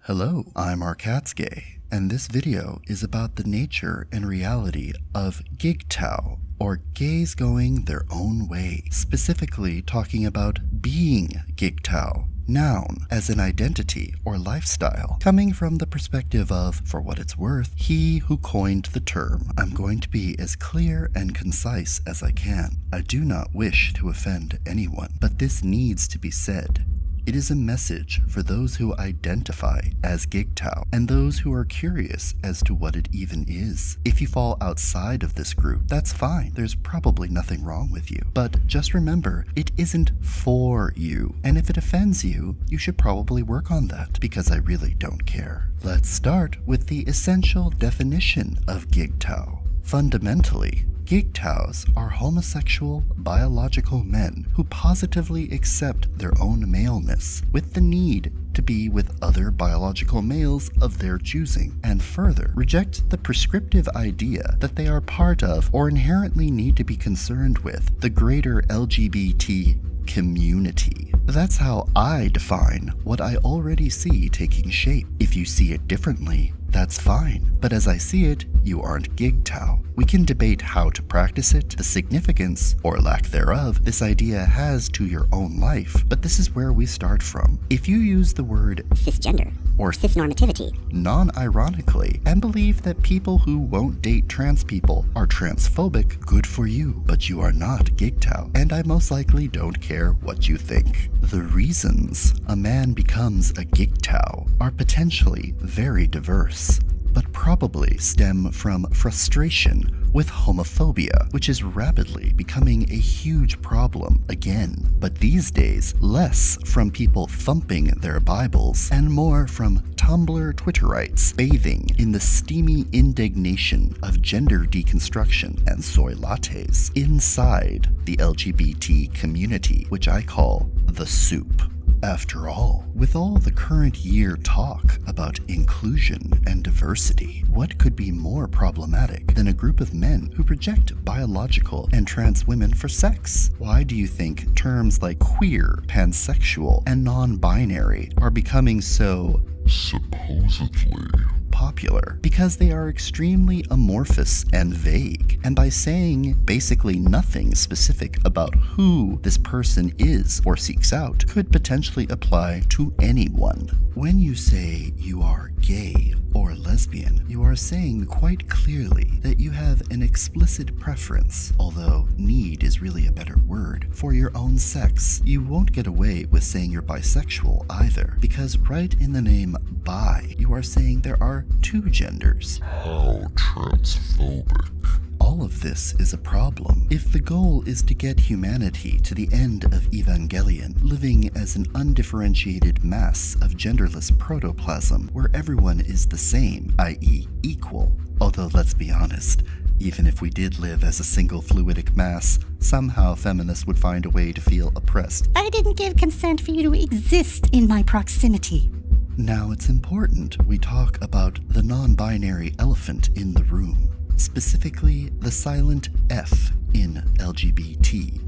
Hello, I'm Gay, and this video is about the nature and reality of GGTOW, or gays going their own way, specifically talking about being GGTOW, noun as an identity or lifestyle, coming from the perspective of, for what it's worth, he who coined the term. I'm going to be as clear and concise as I can. I do not wish to offend anyone, but this needs to be said. It is a message for those who identify as GGTOW and those who are curious as to what it even is. If you fall outside of this group, that's fine. There's probably nothing wrong with you. But just remember, it isn't for you. And if it offends you, you should probably work on that, because I really don't care. Let's start with the essential definition of GGTOW. Fundamentally, GGTOWs are homosexual biological men who positively accept their own maleness with the need to be with other biological males of their choosing, and further reject the prescriptive idea that they are part of or inherently need to be concerned with the greater LGBT community. That's how I define what I already see taking shape. If you see it differently, that's fine, but as I see it, you aren't GGTOW. We can debate how to practice it, the significance, or lack thereof, this idea has to your own life, but this is where we start from. If you use the word cisgender or cisnormativity non-ironically and believe that people who won't date trans people are transphobic, good for you, but you are not GGTOW, and I most likely don't care what you think. The reasons a man becomes a GGTOW are potentially very diverse, but probably stem from frustration with homophobia, which is rapidly becoming a huge problem again, but these days less from people thumping their Bibles and more from Tumblr Twitterites bathing in the steamy indignation of gender deconstruction and soy lattes inside the LGBT community, which I call the soup. After all, with all the current year talk about inclusion and diversity, what could be more problematic than a group of men who reject biological and trans women for sex? Why do you think terms like queer, pansexual, and non-binary are becoming so supposedly popular? Because they are extremely amorphous and vague, and by saying basically nothing specific about who this person is or seeks out could potentially apply to anyone. When you say you are gay or lesbian, you are saying quite clearly that you have an explicit preference, although need is really a better word, for your own sex. You won't get away with saying you're bisexual either, because right in the name bi, you are saying there are two genders. How transphobic. All of this is a problem. If the goal is to get humanity to the end of Evangelion, living as an undifferentiated mass of genderless protoplasm where everyone is the same, i.e. equal, although let's be honest, even if we did live as a single fluidic mass, somehow feminists would find a way to feel oppressed. I didn't give consent for you to exist in my proximity. Now it's important we talk about the non-binary elephant in the room, specifically the silent F in LGBT,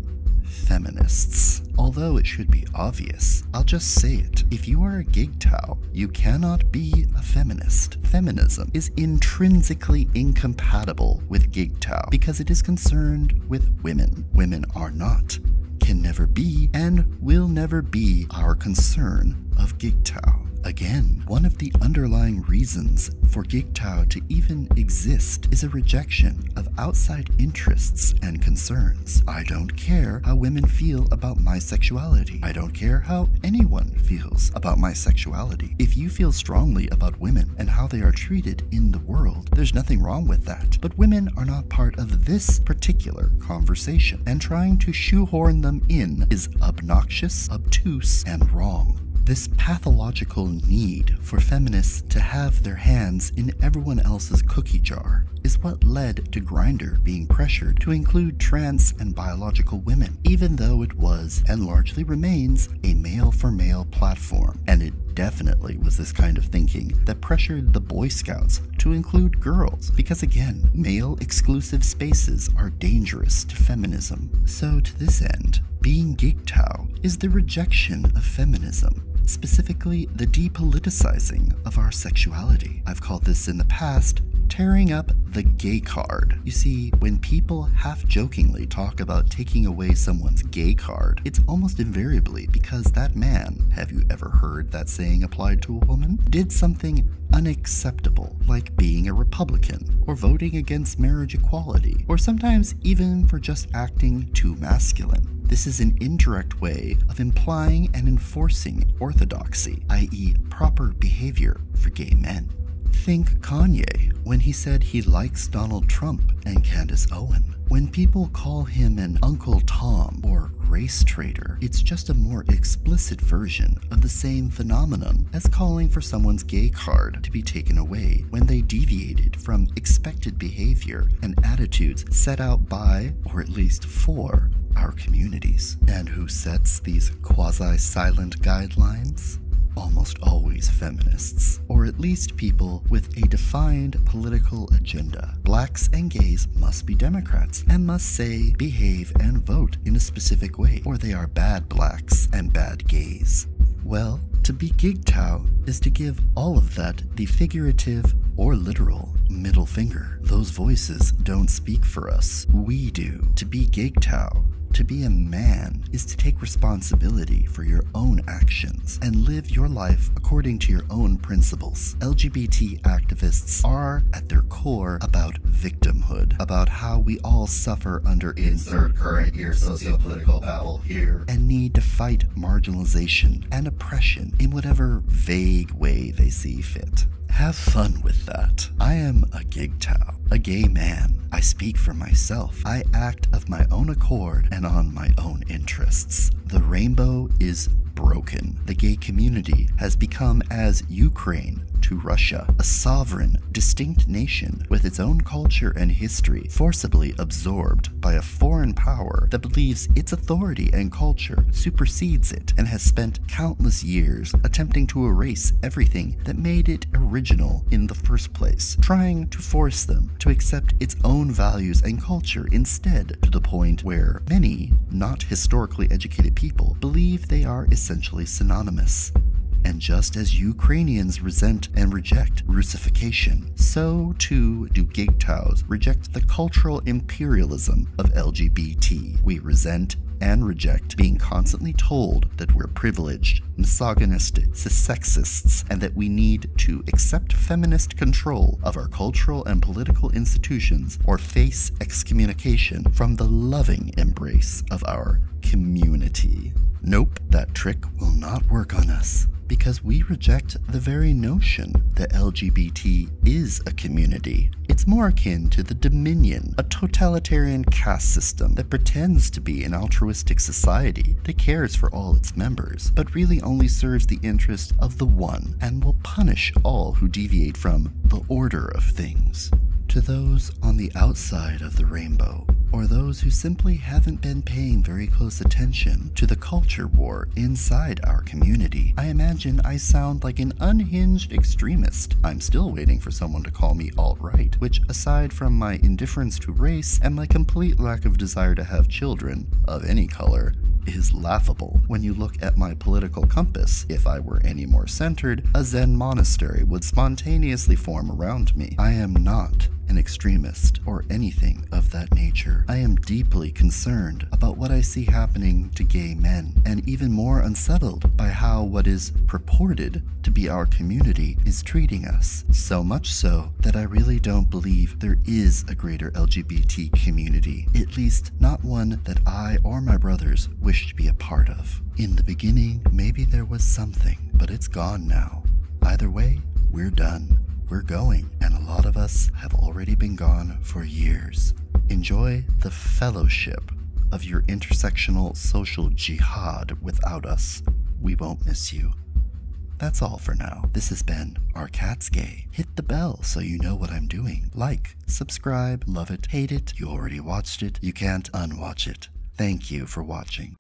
feminists. Although it should be obvious, I'll just say it. If you are a GGTOW, you cannot be a feminist. Feminism is intrinsically incompatible with GGTOW because it is concerned with women. Women are not, can never be, and will never be our concern of GGTOW. Again, one of the underlying reasons for GGTOW to even exist is a rejection of outside interests and concerns. I don't care how women feel about my sexuality. I don't care how anyone feels about my sexuality. If you feel strongly about women and how they are treated in the world, there's nothing wrong with that. But women are not part of this particular conversation, and trying to shoehorn them in is obnoxious, obtuse, and wrong. This pathological need for feminists to have their hands in everyone else's cookie jar is what led to Grindr being pressured to include trans and biological women, even though it was, and largely remains, a male-for-male platform. And it definitely was this kind of thinking that pressured the Boy Scouts to include girls, because again, male-exclusive spaces are dangerous to feminism. So to this end, being GGTOW is the rejection of feminism. specifically the depoliticizing of our sexuality. I've called this in the past tearing up the gay card. You see, when people half-jokingly talk about taking away someone's gay card, it's almost invariably because that man, have you ever heard that saying applied to a woman, did something unacceptable, like being a Republican, or voting against marriage equality, or sometimes even for just acting too masculine. This is an indirect way of implying and enforcing orthodoxy, i.e. proper behavior for gay men. Think Kanye when he said he likes Donald Trump and Candace Owen. When people call him an Uncle Tom or race traitor, it's just a more explicit version of the same phenomenon as calling for someone's gay card to be taken away when they deviated from expected behavior and attitudes set out by, or at least for, our communities. And who sets these quasi-silent guidelines? Almost always feminists, or at least people with a defined political agenda. Blacks and gays must be Democrats and must say, behave, and vote in a specific way, or they are bad blacks and bad gays. Well, to be GGTOW is to give all of that the figurative or literal middle finger. Those voices don't speak for us. We do. To be GGTOW, to be a man, is to take responsibility for your own actions and live your life according to your own principles. LGBT activists are, at their core, about victimhood, about how we all suffer under insert current year socio-political babble here, and need to fight marginalization and oppression in whatever vague way they see fit. Have fun with that. I am a GGTOW, a gay man. I speak for myself. I act of my own accord and on my own interests. The rainbow is broken. The gay community has become as Ukraine to Russia, a sovereign, distinct nation with its own culture and history, forcibly absorbed by a foreign power that believes its authority and culture supersedes it and has spent countless years attempting to erase everything that made it original in the first place, trying to force them to accept its own values and culture instead, to the point where many not historically educated people believe they are essentially synonymous. And just as Ukrainians resent and reject Russification, so too do GGTOWs reject the cultural imperialism of LGBT. We resent and reject being constantly told that we're privileged, misogynistic, sexists, and that we need to accept feminist control of our cultural and political institutions or face excommunication from the loving embrace of our community. Nope, that trick will not work on us, because we reject the very notion that LGBT is a community. It's more akin to the Dominion, a totalitarian caste system that pretends to be an altruistic society that cares for all its members, but really only serves the interest of the one and will punish all who deviate from the order of things. To those on the outside of the rainbow, or those who simply haven't been paying very close attention to the culture war inside our community, I imagine I sound like an unhinged extremist. I'm still waiting for someone to call me alt-right, which, aside from my indifference to race and my complete lack of desire to have children of any color, is laughable. When you look at my political compass, if I were any more centered, a Zen monastery would spontaneously form around me. I am not an extremist or anything of that nature. I am deeply concerned about what I see happening to gay men, and even more unsettled by how what is purported to be our community is treating us. So much so that I really don't believe there is a greater LGBT community, at least not one that I or my brothers wish to be a part of. In the beginning, maybe there was something, but it's gone now. Either way, we're done. We're going, and a lot of us have already been gone for years. Enjoy the fellowship of your intersectional social jihad without us. We won't miss you. That's all for now. This has been Our Cat's Gay. Hit the bell so you know what I'm doing. Like, subscribe, love it, hate it. You already watched it. You can't unwatch it. Thank you for watching.